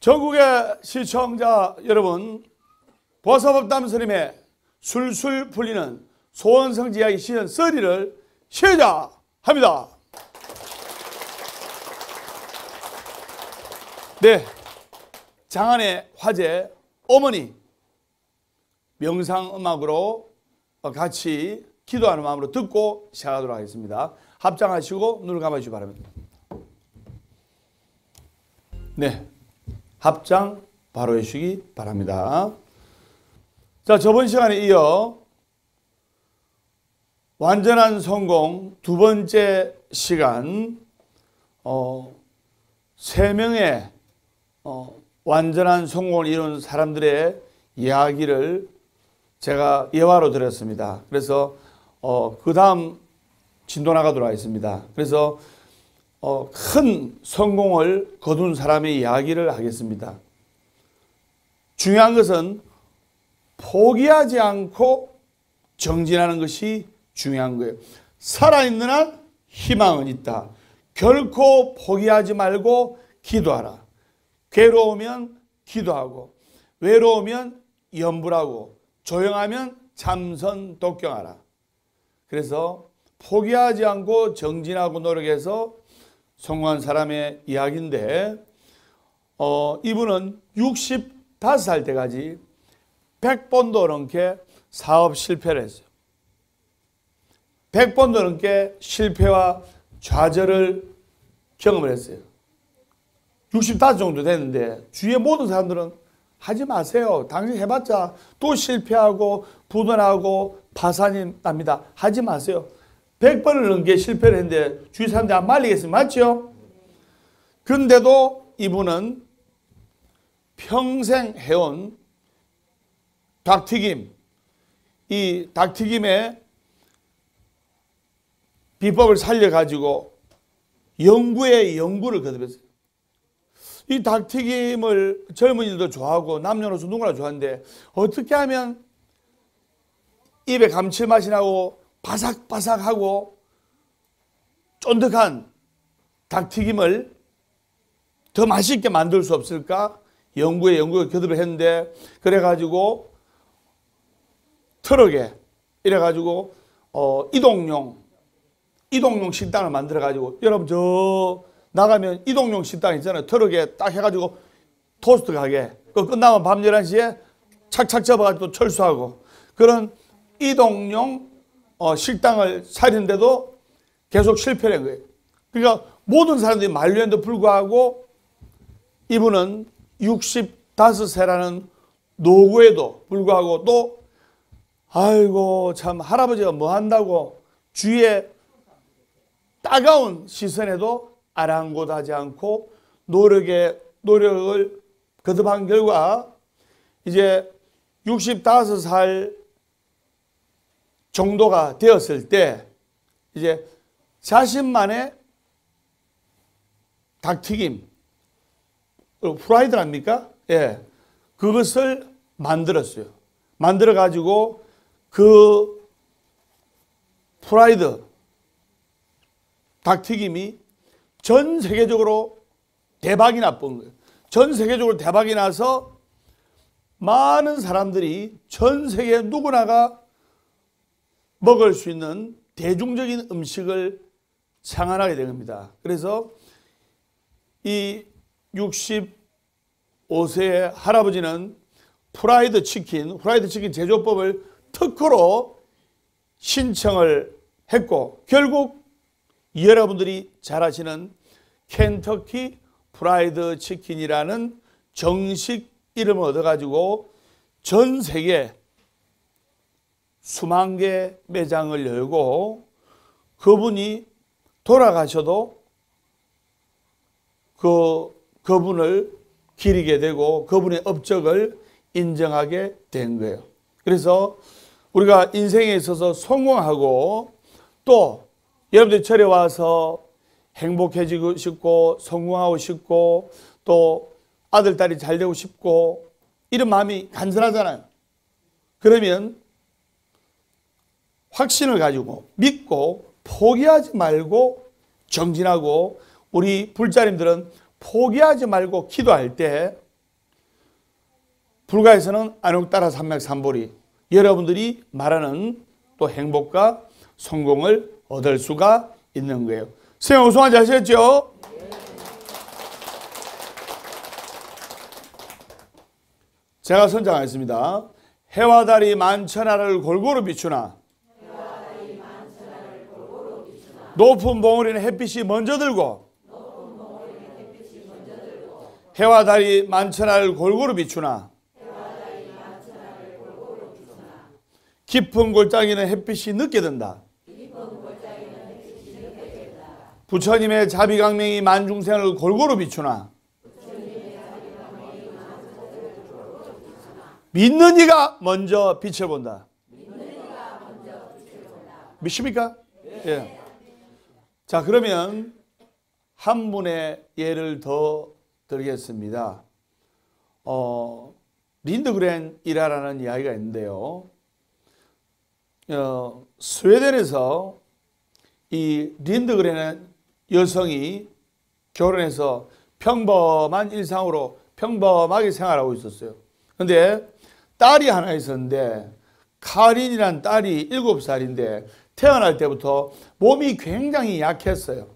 전국의 시청자 여러분, 보사법담 스님의 술술 풀리는 소원성지 이야기 시즌 3를 시작합니다. 네, 장안의 화제 어머니 명상음악으로 같이 기도하는 마음으로 듣고 시작하도록 하겠습니다. 합장하시고 눈을 감아주시기 바랍니다. 네, 합장 바로 해주시기 바랍니다. 자, 저번 시간에 이어 완전한 성공 두 번째 시간, 3명의 완전한 성공을 이룬 사람들의 이야기를 제가 예화로 드렸습니다. 그래서 그 다음 진도 나가도록 하겠습니다. 그래서 큰 성공을 거둔 사람의 이야기를 하겠습니다. 중요한 것은 포기하지 않고 정진하는 것이 중요한 거예요. 살아있는 한 희망은 있다. 결코 포기하지 말고 기도하라. 괴로우면 기도하고, 외로우면 염불하고, 조용하면 참선 독경하라. 그래서 포기하지 않고 정진하고 노력해서 성공한 사람의 이야기인데, 이분은 65살 때까지 100번도 넘게 사업 실패를 했어요. 100번도 넘게 실패와 좌절을 경험을 했어요. 65 정도 됐는데 주위의 모든 사람들은 하지 마세요. 당신 해봤자 또 실패하고 부도나고 파산이 납니다. 하지 마세요. 100번을 넘게 실패를 했는데 주위 사람들이 안 말리겠어요. 맞죠? 그런데도 이분은 평생 해온 닭튀김, 이 닭튀김의 비법을 살려가지고 연구에 연구를 거듭했어요. 이 닭튀김을 젊은이들도 좋아하고 남녀노소 누구나 좋아하는데 어떻게 하면 입에 감칠맛이 나고 바삭바삭하고 쫀득한 닭튀김을 더 맛있게 만들 수 없을까? 연구에 연구를 거듭을 했는데, 그래가지고 트럭에 이래가지고 이동용 식당을 만들어가지고, 여러분 저 나가면 이동용 식당 있잖아요. 트럭에 딱 해가지고 토스트 가게, 그 끝나면 밤 11시에 착착 접어가지고 철수하고, 그런 이동용 식당을 차리는데도 계속 실패를 한 거예요. 그러니까 모든 사람들이 만류에도 불구하고 이분은 65세라는 노고에도 불구하고 또 아이고 참 할아버지가 뭐 한다고 주위에 따가운 시선에도 아랑곳하지 않고 노력을 거듭한 결과 이제 65살 정도가 되었을 때 이제 자신만의 닭튀김, 프라이드랍니까? 예. 그것을 만들었어요. 만들어 가지고 그 프라이드 닭튀김이 전 세계적으로 대박이 났던 거예요. 전 세계적으로 대박이 나서 많은 사람들이 전 세계 누구나가 먹을 수 있는 대중적인 음식을 창안하게 된 겁니다. 그래서 이 65세의 할아버지는 프라이드 치킨 제조법을 특허로 신청을 했고, 결국 여러분들이 잘 아시는 켄터키 프라이드 치킨이라는 정식 이름을 얻어가지고 전 세계 수만 개 매장을 열고, 그분이 돌아가셔도 그분을 기리게 되고 그분의 업적을 인정하게 된 거예요. 그래서 우리가 인생에 있어서 성공하고 또 여러분들이 절에 와서 행복해지고 싶고 성공하고 싶고 또 아들, 딸이 잘 되고 싶고 이런 마음이 간절하잖아요. 그러면 확신을 가지고 믿고 포기하지 말고 정진하고, 우리 불자님들은 포기하지 말고 기도할 때 불가에서는 안옥따라 산맥 산보리, 여러분들이 말하는 또 행복과 성공을 얻을 수가 있는 거예요. 선생님 우승하지 하셨죠? 제가 선장하겠습니다. 해와 달이 만천하를 골고루 비추나 높은 봉우리는 햇빛이 먼저 들고 해와 달이 만천하를 골고루 비추나 깊은 골짜기는 햇빛이 늦게 든다. 부처님의 자비강명이 만중생을 골고루 비추나 믿는 이가 먼저 빛을 본다. 믿습니까? 예. 자, 그러면 한 분의 예를 더 드리겠습니다. 린드그렌이라는 이야기가 있는데요. 스웨덴에서 이 린드그렌은 여성이 결혼해서 평범한 일상으로 평범하게 생활하고 있었어요. 그런데 딸이 하나 있었는데 카린이라는 딸이 7살인데 태어날 때부터 몸이 굉장히 약했어요.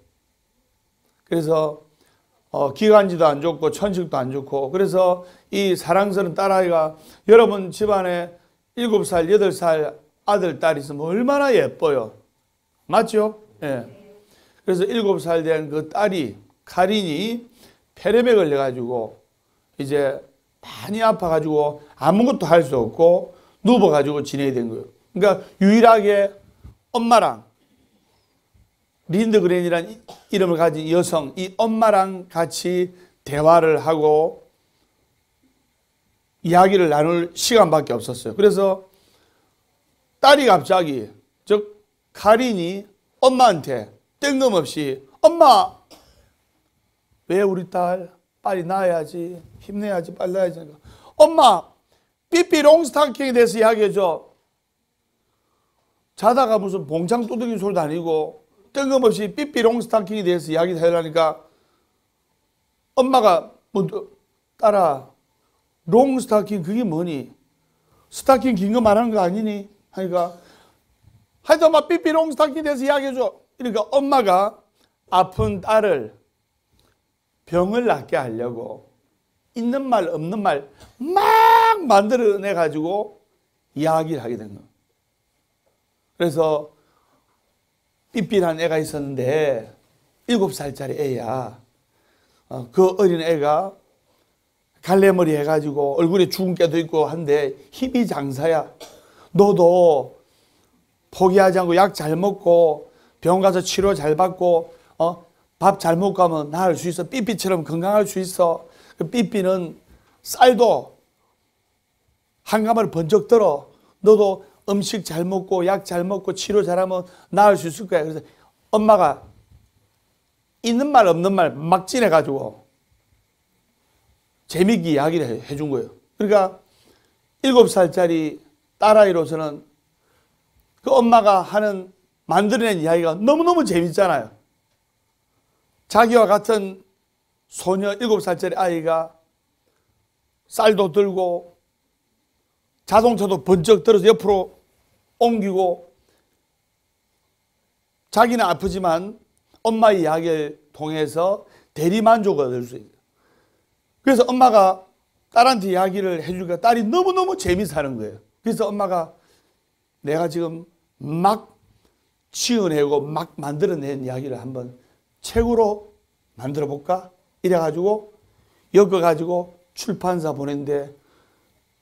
그래서 기관지도 안 좋고 천식도 안 좋고, 그래서 이 사랑스러운 딸아이가, 여러분 집안에 7살, 8살 아들, 딸이 있으면 얼마나 예뻐요. 맞죠? 예. 그래서 7살 된 그 딸이, 카린이 폐렴에 걸려가지고 이제 많이 아파가지고 아무것도 할 수 없고 누워가지고 지내야 된 거예요. 그러니까 유일하게 엄마랑, 린드그렌이라는 이름을 가진 여성, 이 엄마랑 같이 대화를 하고 이야기를 나눌 시간밖에 없었어요. 그래서 딸이 갑자기, 즉 카린이 엄마한테 뜬금없이, 엄마, 왜 우리 딸 빨리 낳아야지, 힘내야지, 빨리 낳아야지. 엄마, 삐삐 롱스타킹에 대해서 이야기해줘. 자다가 무슨 봉창 두드기 소리도 아니고 뜬금없이 삐삐 롱스타킹에 대해서 이야기해달라니까 엄마가, 딸아, 롱스타킹 그게 뭐니? 스타킹 긴 거 말하는 거 아니니? 하니까, 하여튼 엄마 삐삐 롱스타킹에 대해서 이야기해줘. 그러니까 엄마가 아픈 딸을 병을 낫게 하려고 있는 말 없는 말 막 만들어내가지고 이야기를 하게 된 거예요. 그래서 삐삐라는 애가 있었는데 7살짜리 애야. 그 어린 애가 갈래머리 해가지고 얼굴에 주근깨도 있고 한데 힘이 장사야. 너도 포기하지 않고 약 잘 먹고 병원 가서 치료 잘 받고 밥 잘 먹고 하면 나을 수 있어. 삐삐처럼 건강할 수 있어. 그 삐삐는 쌀도 한 가마를 번쩍 들어. 너도 음식 잘 먹고 약 잘 먹고 치료 잘하면 나을 수 있을 거야. 그래서 엄마가 있는 말 없는 말 막 지내가지고 재미있게 이야기를 해준 거예요. 그러니까 7살짜리 딸아이로서는 그 엄마가 하는 만들어낸 이야기가 너무너무 재밌잖아요. 자기와 같은 소녀 7살짜리 아이가 쌀도 들고 자동차도 번쩍 들어서 옆으로 옮기고 자기는 아프지만 엄마의 이야기를 통해서 대리만족을 얻을 수 있어요. 그래서 엄마가 딸한테 이야기를 해주니까 딸이 너무너무 재미있어 하는 거예요. 그래서 엄마가 내가 지금 막 지어내고 막 만들어낸 이야기를 한번 책으로 만들어 볼까? 이래가지고 엮어가지고 출판사 보냈는데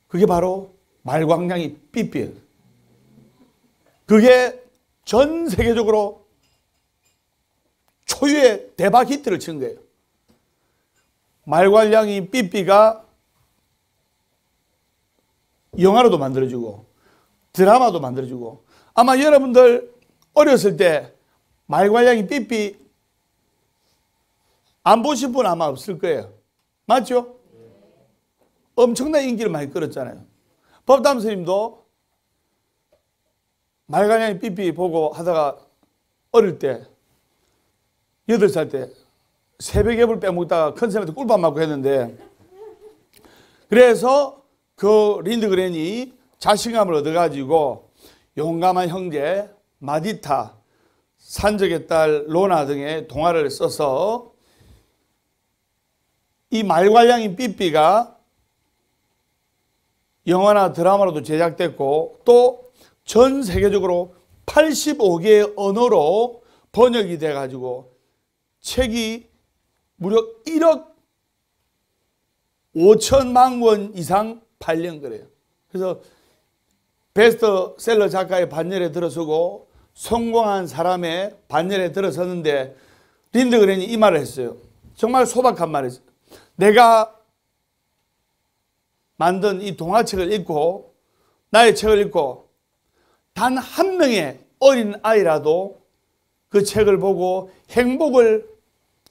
그게 바로 말광량이 삐삐예요. 그게 전 세계적으로 초유의 대박 히트를 친 거예요. 말괄량이 삐삐가 영화로도 만들어지고 드라마도 만들어지고, 아마 여러분들 어렸을 때 말괄량이 삐삐 안 보신 분 아마 없을 거예요. 맞죠? 엄청난 인기를 많이 끌었잖아요. 법담 스님도 말괄량이 삐삐 보고 하다가 어릴 때 8살 때 새벽 앱을 빼먹다가 큰 쌤한테 꿀밤 맞고 했는데, 그래서 그 그 린드그렌이 자신감을 얻어가지고 용감한 형제 마디타, 산적의 딸 로나 등의 동화를 써서 이 말괄량인 삐삐가 영화나 드라마로도 제작됐고 또 전 세계적으로 85개의 언어로 번역이 돼가지고 책이 무려 1억 5천만 권 이상 팔린 거래요. 그래서 베스트셀러 작가의 반열에 들어서고 성공한 사람의 반열에 들어섰는데 린드그렌이 이 말을 했어요. 정말 소박한 말이었어요. 내가 만든 이 동화책을 읽고 나의 책을 읽고 단 한 명의 어린 아이라도 그 책을 보고 행복을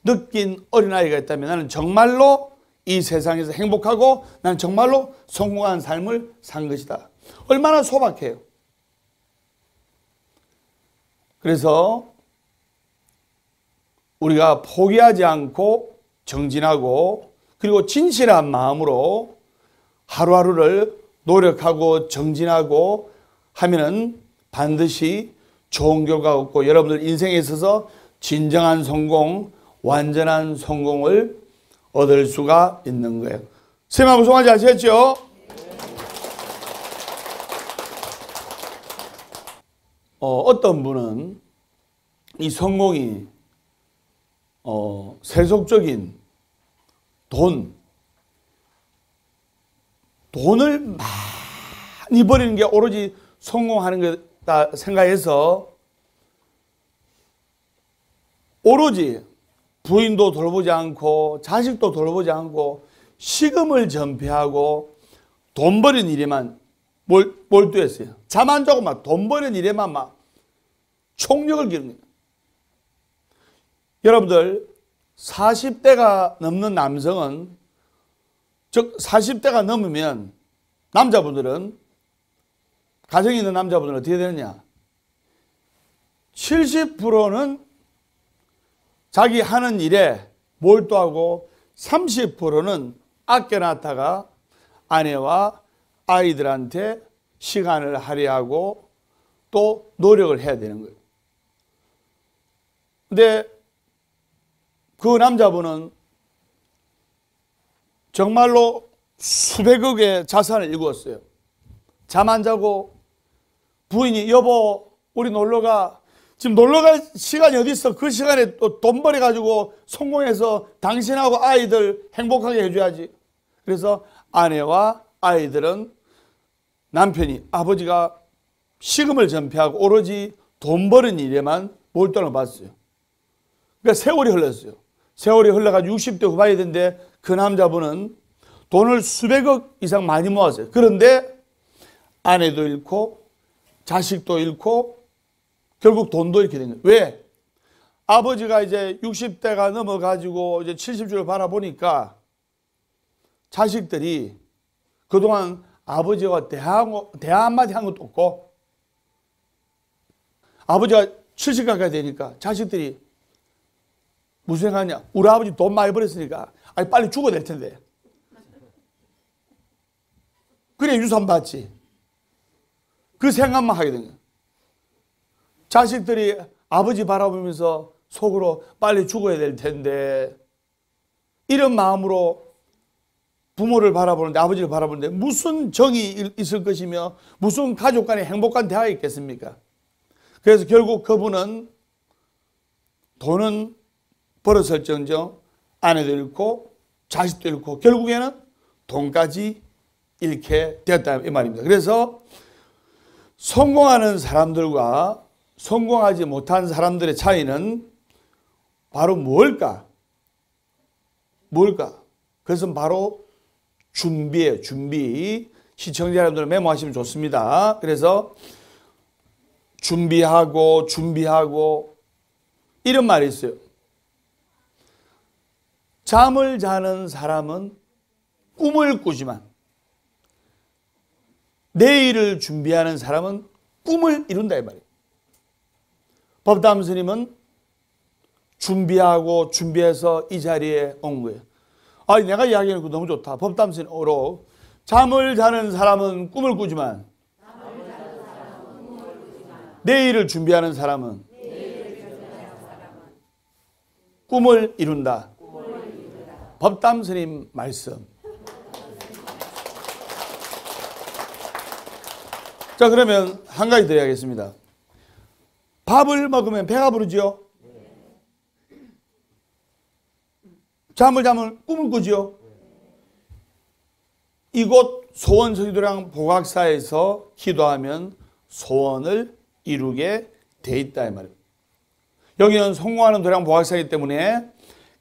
느낀 어린아이가 있다면 나는 정말로 이 세상에서 행복하고 나는 정말로 성공한 삶을 산 것이다. 얼마나 소박해요. 그래서 우리가 포기하지 않고 정진하고 그리고 진실한 마음으로 하루하루를 노력하고 정진하고 하면은 반드시 좋은 결과가 없고 여러분들 인생에 있어서 진정한 성공, 완전한 성공을 얻을 수가 있는 거예요. 선생님 무슨 말인지 아시겠죠? 어떤 분은 이 성공이 세속적인 돈을 많이 버리는 게 오로지 성공하는 거다 생각해서 오로지 부인도 돌보지 않고 자식도 돌보지 않고 식음을 전폐하고 돈 버리는 일에만 몰두했어요. 잠 안 자고 막 돈 버리는 일에만 막 총력을 기르는 거예요. 여러분들 40대가 넘는 남성은 즉 40대가 넘으면 남자분들은 가정이 있는 남자분들은 어떻게 되느냐 70%는 자기 하는 일에 몰두하고 30%는 아껴놨다가 아내와 아이들한테 시간을 할애하고 또 노력을 해야 되는 거예요. 근데 그 남자분은 정말로 수백억의 자산을 일구었어요. 잠 안 자고 부인이 여보 우리 놀러가 지금 놀러갈 시간이 어디 있어? 그 시간에 또 돈 벌어가지고 성공해서 당신하고 아이들 행복하게 해줘야지. 그래서 아내와 아이들은 남편이 아버지가 식음을 전폐하고 오로지 돈 버는 일에만 몰두를 봤어요. 그러니까 세월이 흘렀어요. 세월이 흘러가지고 60대 후반이 됐는데 그 남자분은 돈을 수백억 이상 많이 모았어요. 그런데 아내도 잃고 자식도 잃고 결국 돈도 잃게 된 거예요. 왜? 아버지가 이제 60대가 넘어가지고 이제 70주를 바라보니까 자식들이 그동안 아버지가 대화 한마디 한 것도 없고 아버지가 70 가까이 되니까 자식들이 무슨 생각하냐? 우리 아버지 돈 많이 벌었으니까 아니 빨리 죽어야 될 텐데. 그래 유산 받지. 그 생각만 하게 된 거예요. 자식들이 아버지 바라보면서 속으로 빨리 죽어야 될 텐데 이런 마음으로 부모를 바라보는데 아버지를 바라보는데 무슨 정이 있을 것이며 무슨 가족 간의 행복한 대화가 있겠습니까? 그래서 결국 그분은 돈은 벌었을정정 아내도 잃고 자식도 잃고 결국에는 돈까지 잃게 되었다 이 말입니다. 그래서 성공하는 사람들과 성공하지 못한 사람들의 차이는 바로 뭘까? 그것은 바로 준비예요. 준비. 시청자 여러분들 메모하시면 좋습니다. 그래서 준비하고 이런 말이 있어요. 잠을 자는 사람은 꿈을 꾸지만 내일을 준비하는 사람은 꿈을 이룬다 이 말이에요. 법담 스님은 준비해서 이 자리에 온 거예요. 아, 내가 이야기하는 거 너무 좋다. 법담 스님으로 잠을 자는 사람은 꿈을 꾸지만 내일을 준비하는 사람은 꿈을 이룬다. 법담 스님 말씀. 자, 그러면 한 가지 더 해야겠습니다. 밥을 먹으면 배가 부르지요? 잠을 자면 꿈을 꾸지요? 이곳 소원서기도량 복악사에서 기도하면 소원을 이루게 돼 있다 이 말이에요. 여기는 성공하는 도량 복악사이기 때문에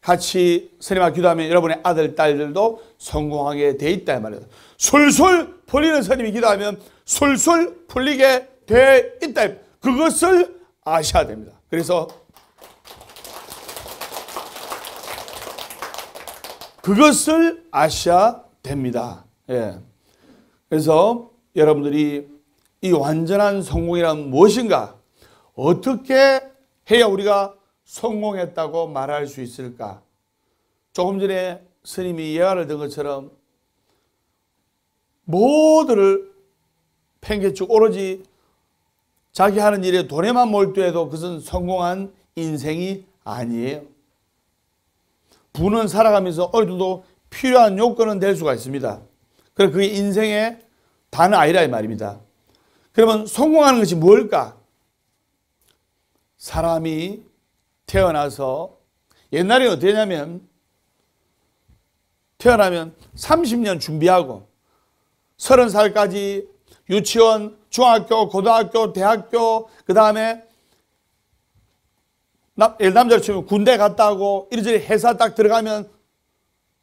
같이 스님과 기도하면 여러분의 아들, 딸들도 성공하게 돼 있다 이 말이에요. 술술 풀리는 스님이 기도하면 술술 풀리게 돼 있다. 그것을 아셔야 됩니다. 그래서 그것을 아셔야 됩니다. 예. 그래서 여러분들이 이 완전한 성공이란 무엇인가? 어떻게 해야 우리가 성공했다고 말할 수 있을까? 조금 전에 스님이 예화를 든 것처럼 모두를 팽개치고 오로지 자기 하는 일에 돈에만 몰두해도 그것은 성공한 인생이 아니에요. 부는 살아가면서 어느 정도 필요한 요건은 될 수가 있습니다. 그래서 그게 인생의 다는 아니라 이 말입니다. 그러면 성공하는 것이 뭘까? 사람이 태어나서 옛날에 어떻게 했냐면 태어나면 30년 준비하고 30살까지 유치원, 중학교, 고등학교, 대학교, 그 다음에 남자를 치면 군대 갔다 오고 이리저리 회사 딱 들어가면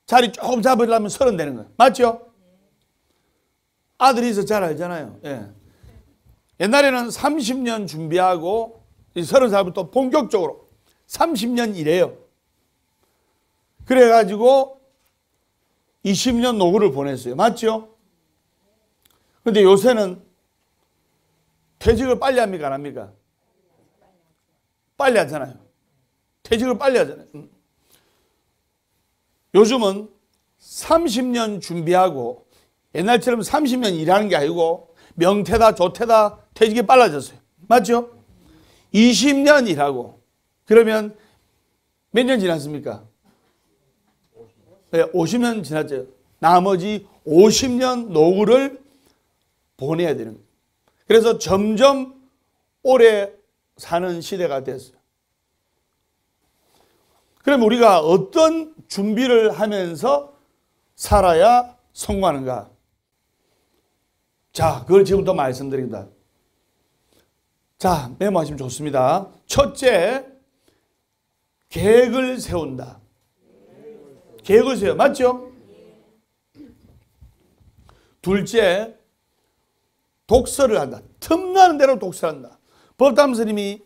자리 조금 잡으려면 30 되는 거예요. 맞죠? 아들이 있어 잘 알잖아요. 예. 옛날에는 30년 준비하고 30살부터 본격적으로 30년 일해요. 그래가지고 20년 노후를 보냈어요. 맞죠? 그런데 요새는 퇴직을 빨리 합니까? 안 합니까? 빨리 하잖아요. 퇴직을 빨리 하잖아요. 요즘은 30년 준비하고 옛날처럼 30년 일하는 게 아니고 명퇴다 조퇴다 퇴직이 빨라졌어요. 맞죠? 20년 일하고 그러면 몇 년 지났습니까? 네, 50년 지났죠. 나머지 50년 노후를 보내야 되는 거예요. 그래서 점점 오래 사는 시대가 됐어요. 그럼 우리가 어떤 준비를 하면서 살아야 성공하는가? 자, 그걸 지금부터 말씀드립니다. 자, 메모하시면 좋습니다. 첫째, 계획을 세운다. 계획을 세워. 맞죠? 둘째, 독서를 한다. 틈나는 대로 독서를 한다. 법담 스님이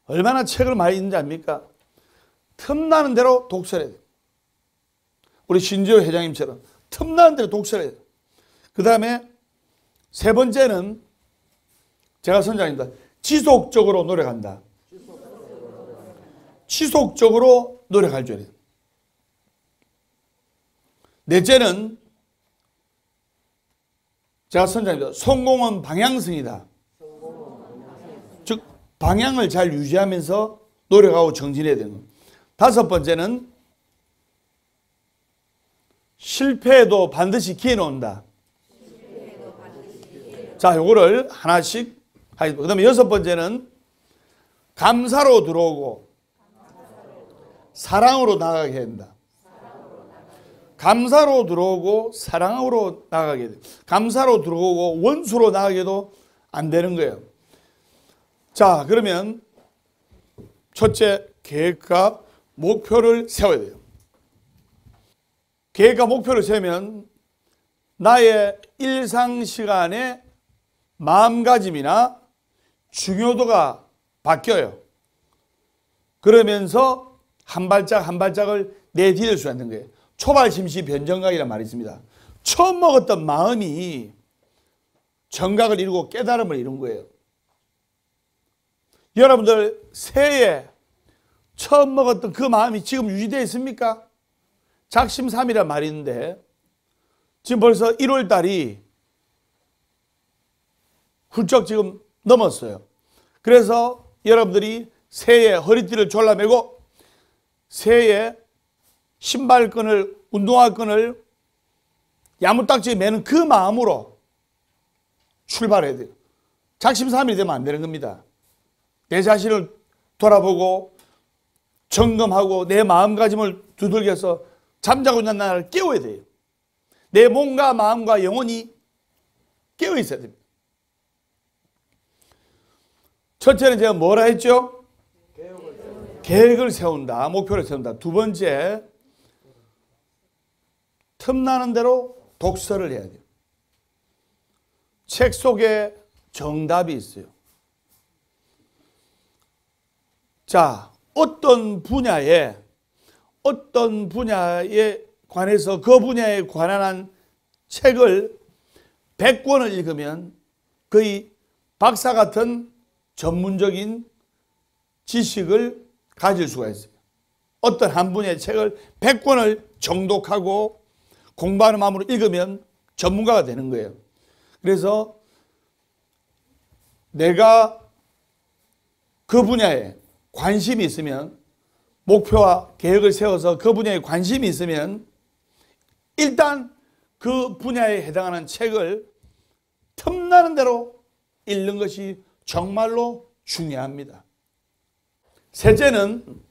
얼마나 책을 많이 읽는지 압니까? 틈나는 대로 독서를 해야 돼요. 우리 신지호 회장님처럼 틈나는 대로 독서를 해야 돼요. 그 다음에 세 번째는 제가 선장입니다. 지속적으로 노력한다. 지속적으로 노력할 줄 알아요. 넷째는 제가 선장입니다. 성공은 방향성이다. 즉 방향을 잘 유지하면서 노력하고 정진해야 되는 겁니다. 다섯 번째는 실패에도 반드시 기회는 온다. 자, 요거를 하나씩 하겠습니다. 그 다음에 여섯 번째는 감사로 들어오고 사랑으로 나가게 된다. 감사로 들어오고 사랑으로 나가게 돼. 감사로 들어오고 원수로 나가게도 안 되는 거예요. 자, 그러면 첫째, 계획과 목표를 세워야 돼요. 계획과 목표를 세우면 나의 일상 시간의 마음가짐이나 중요도가 바뀌어요. 그러면서 한 발짝 한 발짝을 내디딜 수 있는 거예요. 초발심시 변정각이라는 말이 있습니다. 처음 먹었던 마음이 정각을 이루고 깨달음을 이룬 거예요. 여러분들 새해 처음 먹었던 그 마음이 지금 유지되어 있습니까? 작심삼일이란 말이 있는데 지금 벌써 1월 달이 훌쩍 지금 넘었어요. 그래서 여러분들이 새해 허리띠를 졸라매고 새해 신발끈을, 운동화끈을 야무딱지게 매는 그 마음으로 출발해야 돼요. 작심삼일이 되면 안 되는 겁니다. 내 자신을 돌아보고 점검하고 내 마음가짐을 두들겨서 잠자고 있는 나를 깨워야 돼요. 내 몸과 마음과 영혼이 깨어 있어야 됩니다. 첫째는 제가 뭐라 했죠? 계획을 세운다. 목표를 세운다. 두 번째, 틈나는 대로 독서를 해야 돼요. 책 속에 정답이 있어요. 자, 어떤 분야에 관해서 그 분야에 관한 책을 100권을 읽으면 거의 박사 같은 전문적인 지식을 가질 수가 있어요. 어떤 한 분야의 책을 100권을 정독하고 공부하는 마음으로 읽으면 전문가가 되는 거예요. 그래서 내가 그 분야에 관심이 있으면, 목표와 계획을 세워서 그 분야에 관심이 있으면 일단 그 분야에 해당하는 책을 틈나는 대로 읽는 것이 정말로 중요합니다. 셋째는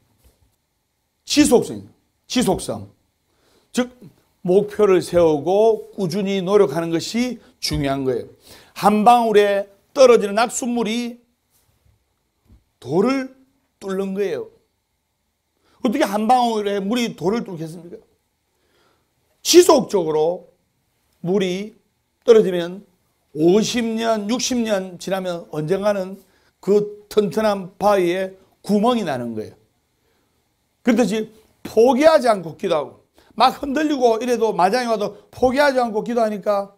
지속성. 즉 목표를 세우고 꾸준히 노력하는 것이 중요한 거예요. 한 방울에 떨어지는 악순물이 돌을 뚫는 거예요. 어떻게 한 방울에 물이 돌을 뚫겠습니까? 지속적으로 물이 떨어지면 50년, 60년 지나면 언젠가는 그 튼튼한 바위에 구멍이 나는 거예요. 그렇듯이 포기하지 않고 기도하고 막 흔들리고 이래도 마장이 와도 포기하지 않고 기도하니까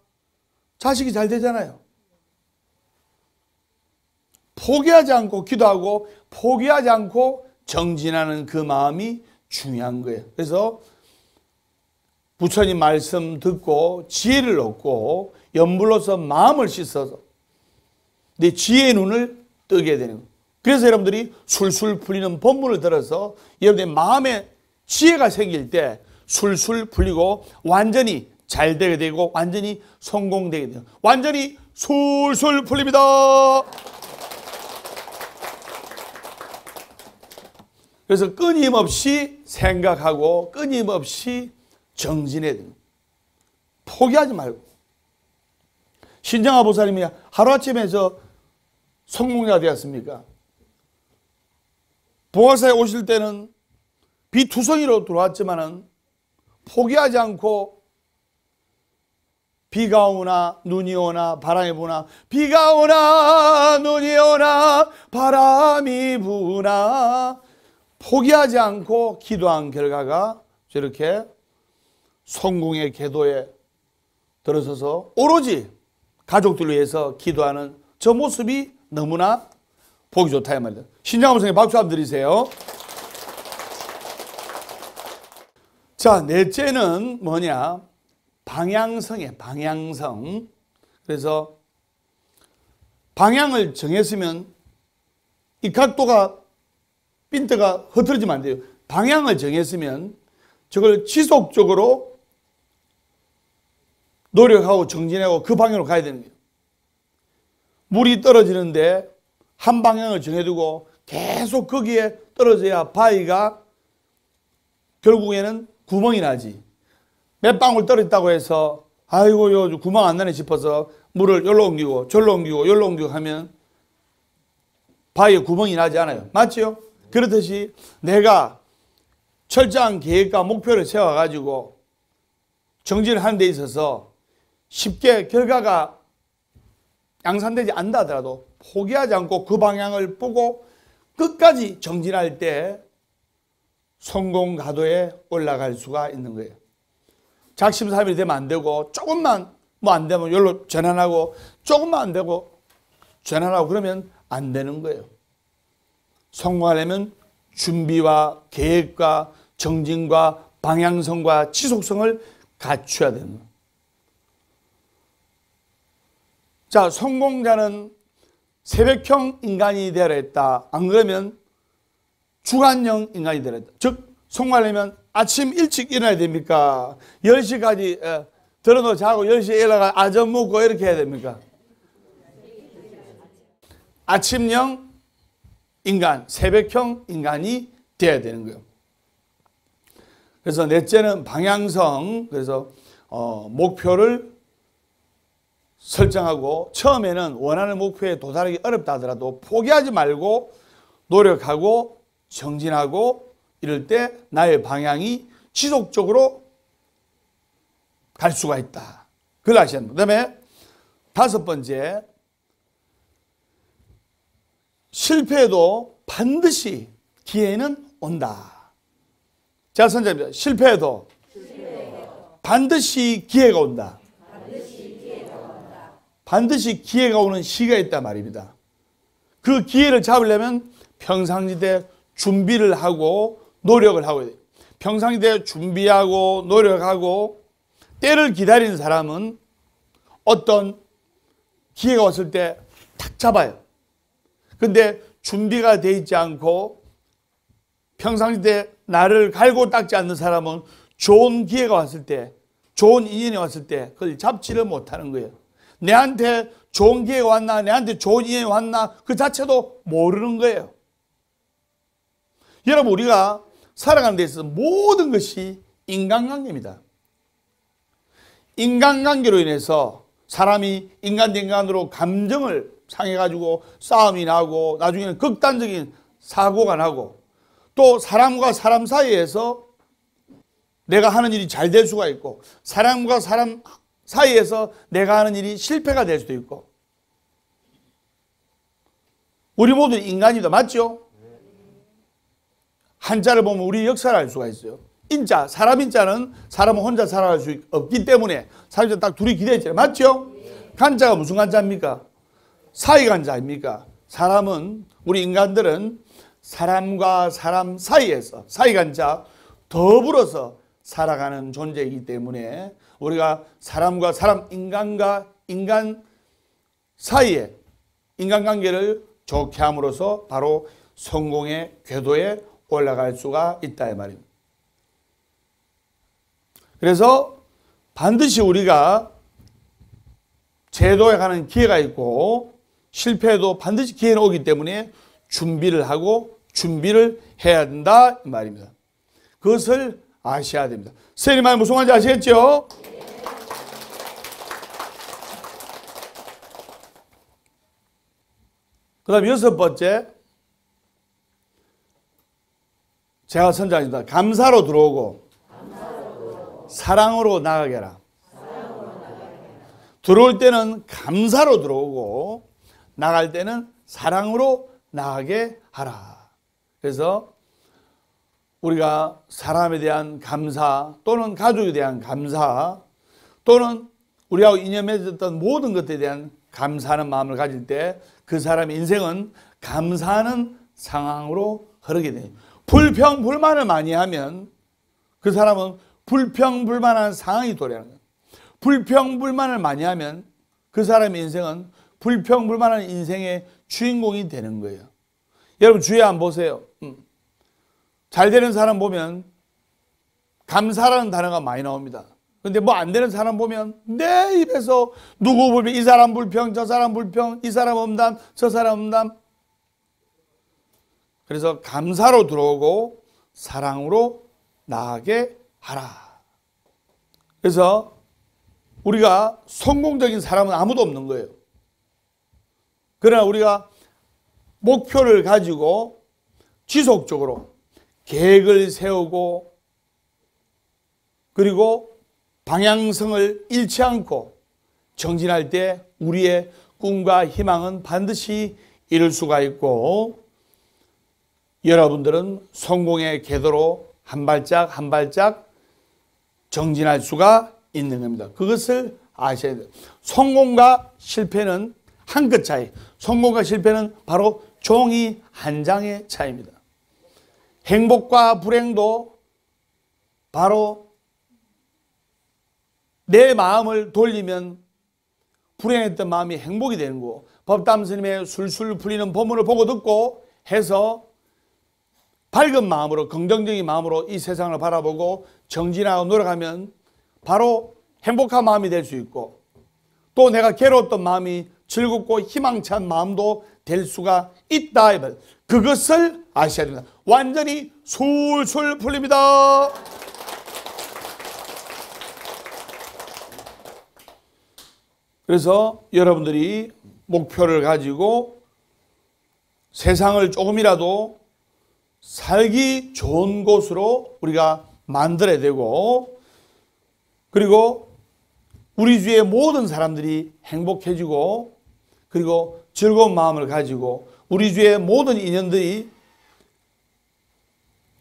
자식이 잘 되잖아요. 포기하지 않고 기도하고 포기하지 않고 정진하는 그 마음이 중요한 거예요. 그래서 부처님 말씀 듣고 지혜를 얻고 연불로서 마음을 씻어서 내 지혜의 눈을 뜨게 되는 거예요. 그래서 여러분들이 술술 풀리는 법문을 들어서 여러분의 마음에 지혜가 생길 때 술술 풀리고 완전히 잘 되게 되고 완전히 성공되게 돼요. 완전히 술술 풀립니다. 그래서 끊임없이 생각하고 끊임없이 정진해야 됩니다. 포기하지 말고. 신정아 보살님이 하루아침에서 성공자가 되었습니까? 보화사에 오실 때는 비투성이로 들어왔지만은 포기하지 않고 비가 오나 눈이 오나 바람이 부나 비가 오나 눈이 오나 바람이 부나 포기하지 않고 기도한 결과가 저렇게 성공의 궤도에 들어서서 오로지 가족들을 위해서 기도하는 저 모습이 너무나 보기 좋다 이 말이다. 신장함성에 박수 한번 드리세요. 자, 넷째는 뭐냐? 방향성이에요. 방향성. 그래서 방향을 정했으면 이 각도가 핀트가 흐트러지면 안 돼요. 방향을 정했으면 저걸 지속적으로 노력하고 정진하고 그 방향으로 가야 되는 거예요. 물이 떨어지는데 한 방향을 정해두고 계속 거기에 떨어져야 바위가 결국에는 구멍이 나지. 몇 방울 떨어졌다고 해서 아이고 요 구멍 안 나네 싶어서 물을 여기로 옮기고 저기로 옮기고 여기로 옮기고 하면 바위에 구멍이 나지 않아요. 맞죠? 그렇듯이 내가 철저한 계획과 목표를 세워가지고 정진을 하는 데 있어서 쉽게 결과가 양산되지 않다 하더라도 포기하지 않고 그 방향을 보고 끝까지 정진할 때 성공 가도에 올라갈 수가 있는 거예요. 작심삼일이 되면 안 되고 조금만 뭐 안 되면 여기로 전환하고 조금만 안 되고 전환하고 그러면 안 되는 거예요. 성공하려면 준비와 계획과 정진과 방향성과 지속성을 갖춰야 되는 거예요. 자, 성공자는 새벽형 인간이 되어야 했다. 안 그러면 주간형 인간이 되어야 했다. 즉 성공하려면 아침 일찍 일어나야 됩니까? 10시까지 들어놓고 자고 10시에 일어나가 아점 먹고 이렇게 해야 됩니까? 아침형 인간, 새벽형 인간이 돼야 되는 거예요. 그래서 넷째는 방향성. 그래서 목표를 설정하고 처음에는 원하는 목표에 도달하기 어렵다 하더라도 포기하지 말고 노력하고 정진하고 이럴 때 나의 방향이 지속적으로 갈 수가 있다. 그걸 아셔야 합니다. 그 다음에 다섯 번째, 실패해도 반드시 기회는 온다. 자, 선생님, 실패해도 반드시 기회가 온다. 반드시 기회가 오는 시기가 있단 말입니다. 그 기회를 잡으려면 평상시대 준비를 하고 노력을 하고 돼요. 평상시대 준비하고 노력하고 때를 기다리는 사람은 어떤 기회가 왔을 때 탁 잡아요. 근데 준비가 돼 있지 않고 평상시대 나를 갈고 닦지 않는 사람은 좋은 기회가 왔을 때, 좋은 인연이 왔을 때 그걸 잡지를 못하는 거예요. 내한테 좋은 기회가 왔나, 내한테 좋은 인연이 왔나 그 자체도 모르는 거예요. 여러분, 우리가 살아가는 데 있어서 모든 것이 인간관계입니다. 인간관계로 인해서 사람이 인간 대 인간으로 감정을 상해가지고 싸움이 나고 나중에는 극단적인 사고가 나고 또 사람과 사람 사이에서 내가 하는 일이 잘 될 수가 있고 사람과 사람 사이에서 내가 하는 일이 실패가 될 수도 있고 우리 모두 인간이다. 맞죠? 한자를 보면 우리 역사를 알 수가 있어요. 인자, 사람 인자는 사람은 혼자 살아갈 수 없기 때문에 사람이 딱 둘이 기대했잖아요. 맞죠? 간자가 무슨 간자입니까? 사이간자입니까? 사람은 우리 인간들은 사람과 사람 사이에서 사이간자 더불어서 살아가는 존재이기 때문에 우리가 사람과 사람, 인간과 인간 사이에 인간관계를 좋게 함으로써 바로 성공의 궤도에 올라갈 수가 있다 이 말입니다. 그래서 반드시 우리가 제도에 가는 기회가 있고 실패해도 반드시 기회는 오기 때문에 준비를 하고 준비를 해야 된다 이 말입니다. 그것을 아셔야 됩니다. 선생님 말 무슨 말인지 아시겠죠? 그 다음 여섯 번째, 제가 선장입니다. 감사로 들어오고 사랑으로 나가게 하라. 들어올 때는 감사로 들어오고 나갈 때는 사랑으로 나가게 하라. 그래서 우리가 사람에 대한 감사 또는 가족에 대한 감사 또는 우리하고 인연 맺었던 모든 것에 대한 감사하는 마음을 가질 때 그 사람의 인생은 감사하는 상황으로 흐르게 돼요. 불평불만을 많이 하면 그 사람은 불평불만한 상황이 도래하는 거예요. 불평불만을 많이 하면 그 사람의 인생은 불평불만한 인생의 주인공이 되는 거예요. 여러분 주위에 한번 보세요. 잘 되는 사람 보면 감사라는 단어가 많이 나옵니다. 근데 뭐 안 되는 사람 보면 내 입에서 누구 불평, 이 사람 불평, 저 사람 불평, 이 사람 엄담, 저 사람 엄담. 그래서 감사로 들어오고 사랑으로 나가게 하라. 그래서 우리가 성공적인 사람은 아무도 없는 거예요. 그러나 우리가 목표를 가지고 지속적으로 계획을 세우고 그리고 방향성을 잃지 않고 정진할 때 우리의 꿈과 희망은 반드시 이룰 수가 있고 여러분들은 성공의 궤도로 한 발짝 한 발짝 정진할 수가 있는 겁니다. 그것을 아셔야 돼요. 성공과 실패는 한 끗 차이. 성공과 실패는 바로 종이 한 장의 차이입니다. 행복과 불행도 바로 내 마음을 돌리면 불행했던 마음이 행복이 되는 거고, 법담 스님의 술술 풀리는 법문을 보고 듣고 해서 밝은 마음으로, 긍정적인 마음으로 이 세상을 바라보고 정진하고 노력하면 바로 행복한 마음이 될 수 있고, 또 내가 괴로웠던 마음이 즐겁고 희망찬 마음도 될 수가 있다. 그것을 아셔야 됩니다. 완전히 술술 풀립니다. 그래서 여러분들이 목표를 가지고 세상을 조금이라도 살기 좋은 곳으로 우리가 만들어야 되고, 그리고 우리 주위의 모든 사람들이 행복해지고, 그리고 즐거운 마음을 가지고 우리 주위의 모든 인연들이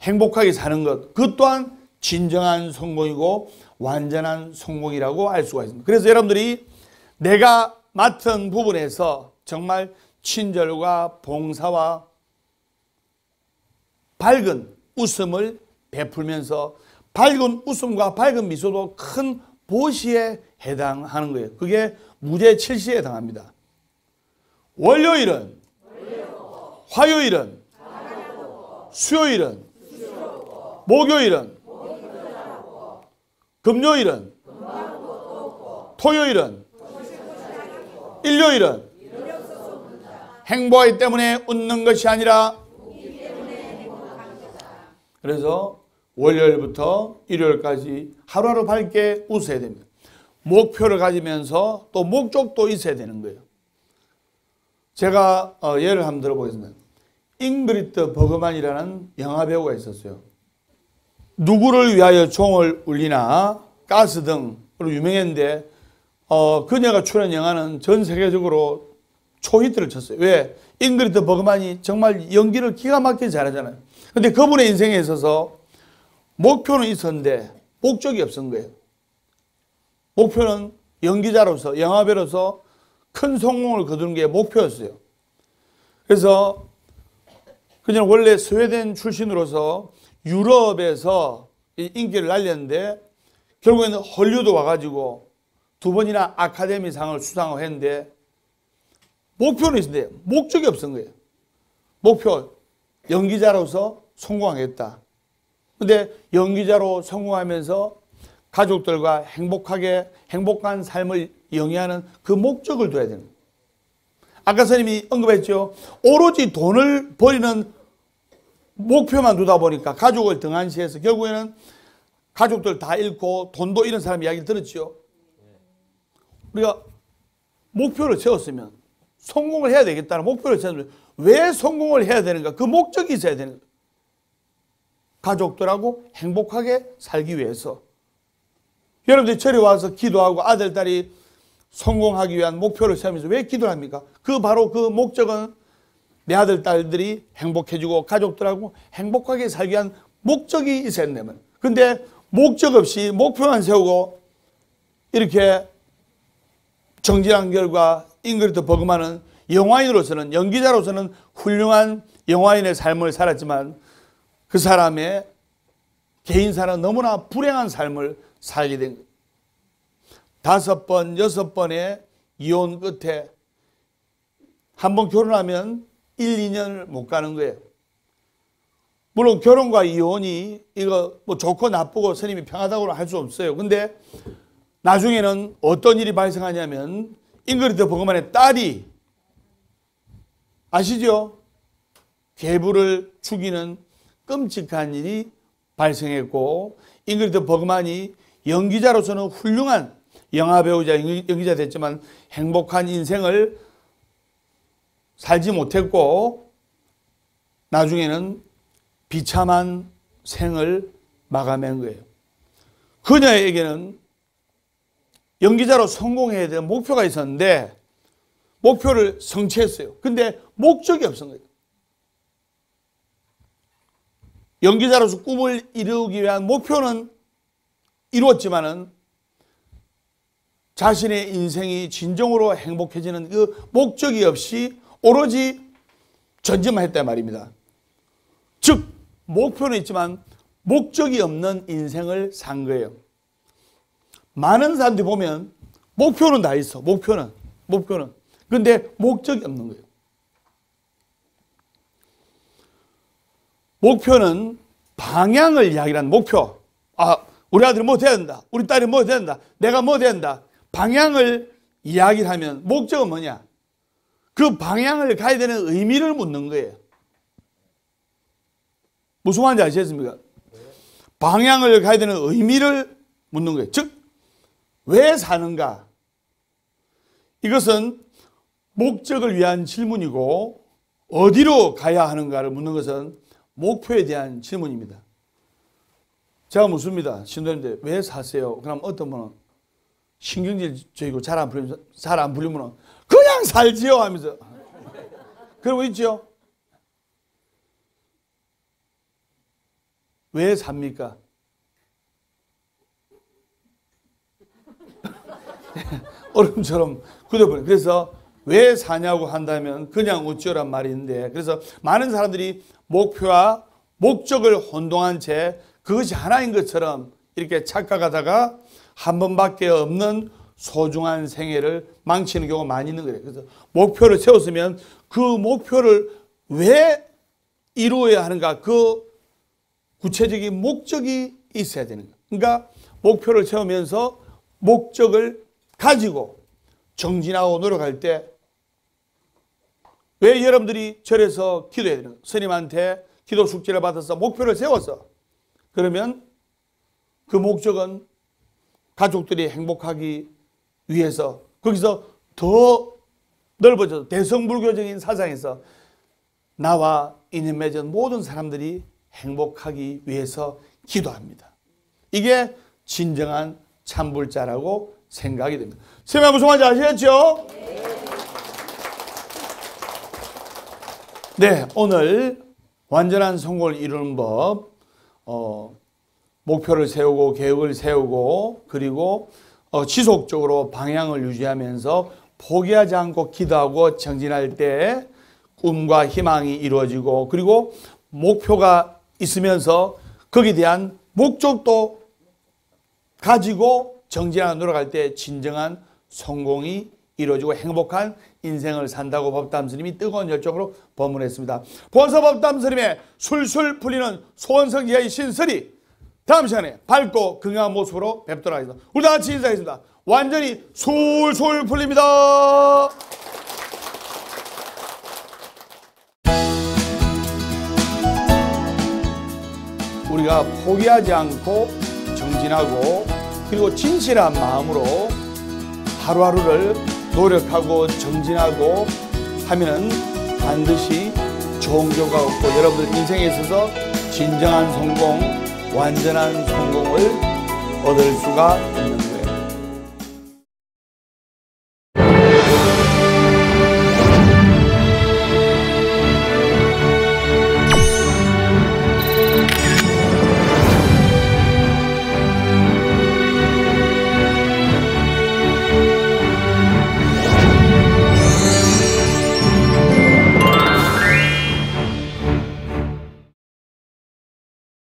행복하게 사는 것, 그것 또한 진정한 성공이고 완전한 성공이라고 알 수가 있습니다. 그래서 여러분들이 내가 맡은 부분에서 정말 친절과 봉사와 밝은 웃음을 베풀면서, 밝은 웃음과 밝은 미소도 큰 보시에 해당하는 거예요. 그게 무죄 7시에 해당합니다. 월요일은, 화요일은, 수요일은, 목요일은, 금요일은, 토요일은, 일요일은 행복하기 때문에 웃는 것이 아니라, 그래서 월요일부터 일요일까지 하루하루 밝게 웃어야 됩니다. 목표를 가지면서 또 목적도 있어야 되는 거예요. 제가 예를 한번 들어보겠습니다. 잉그리트 버그만이라는 영화배우가 있었어요. 누구를 위하여 종을 울리나, 가스 등으로 유명했는데 그녀가 출연한 영화는 전 세계적으로 초히트를 쳤어요. 왜? 잉그리트 버그만이 정말 연기를 기가 막히게 잘하잖아요. 근데 그분의 인생에 있어서 목표는 있었는데 목적이 없은 거예요. 목표는 연기자로서, 영화배우로서 큰 성공을 거두는 게 목표였어요. 그래서 그녀는 원래 스웨덴 출신으로서 유럽에서 인기를 날렸는데 결국에는 헐리우드 와가지고 2번이나 아카데미상을 수상을 했는데 목표는 있었는데 목적이 없은 거예요. 목표, 연기자로서 성공하겠다. 근데 연기자로 성공하면서 가족들과 행복한 삶을 영위하는 그 목적을 둬야 되는 거예요. 아까 선생님이 언급했죠. 오로지 돈을 버리는 목표만 두다 보니까 가족을 등한시해서 결국에는 가족들 다 잃고 돈도 잃은 사람 이야기를 들었죠. 우리가 목표를 세웠으면 성공을 해야 되겠다는 목표를 세웠으면 왜 성공을 해야 되는가? 그 목적이 있어야 되는 거예요. 가족들하고 행복하게 살기 위해서. 여러분들이 절에 와서 기도하고 아들, 딸이 성공하기 위한 목표를 세우면서 왜 기도를 합니까? 바로 그 목적은 내 아들, 딸들이 행복해지고 가족들하고 행복하게 살기 위한 목적이 있어야 된다면. 근데 목적 없이 목표만 세우고 이렇게 정진한 결과 잉그리트 버그만은 영화인으로서는, 연기자로서는 훌륭한 영화인의 삶을 살았지만 그 사람의 개인사는 너무나 불행한 삶을 살게 된 거예요. 5번, 6번의 이혼 끝에 한 번 결혼하면 1, 2년을 못 가는 거예요. 물론 결혼과 이혼이 이거 뭐 좋고 나쁘고 스님이 평하다고는 할 수 없어요. 근데 나중에는 어떤 일이 발생하냐면 잉그리트 버그만의 딸이 아시죠? 계부를 죽이는 끔찍한 일이 발생했고 잉그리트 버그만이 연기자로서는 훌륭한 영화배우자, 연기자 됐지만 행복한 인생을 살지 못했고 나중에는 비참한 생을 마감한 거예요. 그녀에게는 연기자로 성공해야 되는 목표가 있었는데 목표를 성취했어요. 근데 목적이 없은 거예요. 연기자로서 꿈을 이루기 위한 목표는 이루었지만은 자신의 인생이 진정으로 행복해지는 그 목적이 없이 오로지 전제만 했단 말입니다. 즉 목표는 있지만 목적이 없는 인생을 산 거예요. 많은 사람들이 보면 목표는 다 있어. 목표는. 목표는. 근데 목적이 없는 거예요. 목표는 방향을 이야기하는 목표. 우리 아들이 뭐 돼야 된다. 우리 딸이 뭐 돼야 된다. 내가 뭐 돼야 된다. 방향을 이야기를 하면 목적은 뭐냐? 그 방향을 가야 되는 의미를 묻는 거예요. 무슨 말인지 아시겠습니까? 방향을 가야 되는 의미를 묻는 거예요. 즉, 왜 사는가? 이것은 목적을 위한 질문이고, 어디로 가야 하는가를 묻는 것은 목표에 대한 질문입니다. 제가 묻습니다. 신도님들, 왜 사세요? 그럼 어떤 분은 신경질적이고 잘 안 풀리면 그냥 살지요 하면서 그러고 있죠. 왜 삽니까? 얼음처럼 굳어버려요. 그래서 왜 사냐고 한다면 그냥 어쩌란 말이 있는데, 그래서 많은 사람들이 목표와 목적을 혼동한 채 그것이 하나인 것처럼 이렇게 착각하다가 한 번밖에 없는 소중한 생애를 망치는 경우가 많이 있는 거예요. 그래서 목표를 세웠으면 그 목표를 왜 이루어야 하는가, 그 구체적인 목적이 있어야 되는 거예요. 그러니까 목표를 세우면서 목적을 가지고 정진하고 노력할 때 왜 여러분들이 절에서 기도해야 되는 거예요? 스님한테 기도 숙제를 받아서 목표를 세웠어. 그러면 그 목적은 가족들이 행복하기 위해서, 거기서 더 넓어져서 대성불교적인 사상에서 나와 인연 맺은 모든 사람들이 행복하기 위해서 기도합니다. 이게 진정한 참불자라고 생각이 됩니다. 선생님 무슨 말인지 아시겠죠? 네, 오늘 완전한 성공을 이루는 법, 목표를 세우고 계획을 세우고 그리고 지속적으로 방향을 유지하면서 포기하지 않고 기도하고 정진할 때 꿈과 희망이 이루어지고, 그리고 목표가 있으면서 거기에 대한 목적도 가지고 정진하고 노력할 때 진정한 성공이 이루어지고 행복한 인생을 산다고 법담 스님이 뜨거운 열정으로 법문했습니다. 본서 법담 스님의 술술 풀리는 소원성지의 신설이 다음 시간에 밝고 건강한 모습으로 뵙도록 하겠습니다. 우리 다 같이 인사하겠습니다. 완전히 술술 풀립니다. 우리가 포기하지 않고 정진하고 그리고 진실한 마음으로 하루하루를 노력하고 정진하고 하면은 반드시 좋은 결과가 없고 여러분들 인생에 있어서 진정한 성공, 완전한 성공을 얻을 수가 있습니다.